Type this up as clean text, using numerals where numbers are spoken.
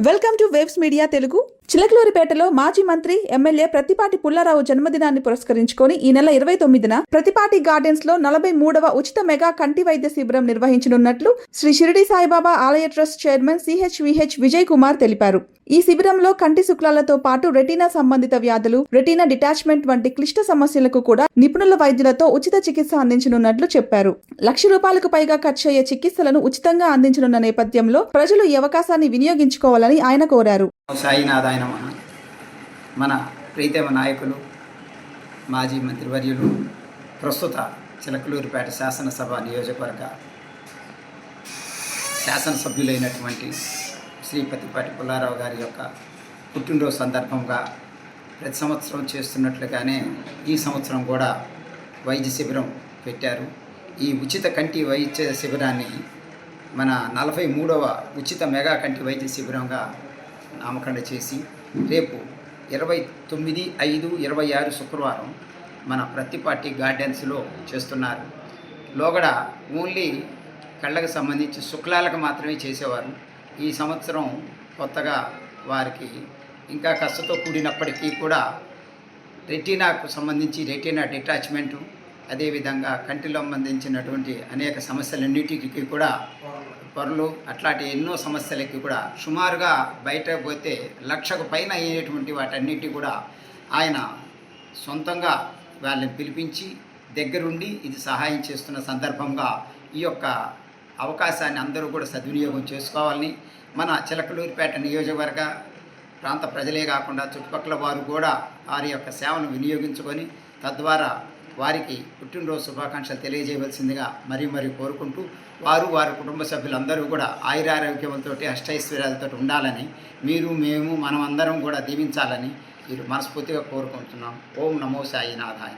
Welcome to waves media Telugu. చిలకలూరిపేటలో మాజీ మంత్రి ఎమ్మెల్యే ప్రత్తిపాటి పుల్లారావు జన్మదినాన్ని పురస్కరించుకొని ఈ నెల 29న ప్రత్తిపాటి గార్డెన్స్ లో 43వ ఉచిత మెగా కంటి వైద్య శిబిరం నిర్వహించనున్నట్లు శ్రీ షిరిడి సాయిబాబా ఆలయ ట్రస్ట్ చైర్మన్ సిహెచ్విహెచ్ విజయ్ కుమార్ తెలిపారు. ఈ శిబిరంలో కంటి శుక్లాలతో పాటు రెటీనా సంబంధిత వ్యాధులు, రెటీనా డిటాచ్మెంట్ వంటి క్లిష్ట సమస్యలకు కూడా నిపుణుల వైద్యులతో ఉచిత చికిత్స అందించనున్నట్లు చెప్పారు. ₹1,00,000కు పైగా ఖర్చయ్యే చికిత్సలను ఉచితంగా అందించనున్న నేపథ్యంలో ప్రజలు ఈ అవకాశాన్ని వినియోగించుకోవాలని ఆయన కోరారు. సాయినాథాయన మన ప్రీతమ నాయకులు మాజీ మంత్రివర్యులు ప్రస్తుత చిలకలూరిపేట శాసనసభ నియోజకవర్గ శాసనసభ్యులైనటువంటి శ్రీ ప్రత్తిపాటి పుల్లారావు గారి యొక్క పుట్టినరోజు సందర్భంగా ప్రతి సంవత్సరం చేస్తున్నట్లుగానే ఈ సంవత్సరం కూడా వైద్య శిబిరం పెట్టారు. ఈ ఉచిత కంటి వైద్య శిబిరాన్ని మన 43వ ఉచిత మెగా కంటి వైద్య శిబిరంగా నామకరణ చేసి రేపు 29/5/26 శుక్రవారం మన ప్రత్తిపాటి గార్డెన్స్లో చేస్తున్నారు. లోగడ ఓన్లీ కళ్ళకు సంబంధించి శుక్లాలకు మాత్రమే చేసేవారు. ఈ సంవత్సరం కొత్తగా వారికి ఇంకా కష్టతో కూడినప్పటికీ కూడా రెటీనాకు సంబంధించి రెటీనా డిటాచ్మెంటు, అదేవిధంగా కంటిలో సంబంధించినటువంటి అనేక సమస్యలన్నిటికీ కూడా పొరలు అట్లాంటి ఎన్నో సమస్యలకి కూడా సుమారుగా బయట పోతే 1,00,000కు పైన అయ్యేటువంటి వాటన్నిటి కూడా ఆయన సొంతంగా వాళ్ళని పిలిపించి దగ్గరుండి ఇది సహాయం చేస్తున్న సందర్భంగా ఈ యొక్క అవకాశాన్ని అందరూ కూడా సద్వినియోగం చేసుకోవాలని మన చిలకలూరిపేట నియోజకవర్గ ప్రాంత ప్రజలే కాకుండా చుట్టుపక్కల వారు కూడా వారి యొక్క సేవను వినియోగించుకొని తద్వారా వారికి పుట్టినరోజు శుభాకాంక్షలు తెలియజేయవలసిందిగా మరీ కోరుకుంటూ వారి కుటుంబ సభ్యులందరూ కూడా ఆయురారోగ్యంతో అష్టైశ్వర్యాలతో ఉండాలని మేము మనమందరం కూడా దీవించాలని మనస్ఫూర్తిగా కోరుకుంటున్నాం. ఓం నమో సాయినాథాయ.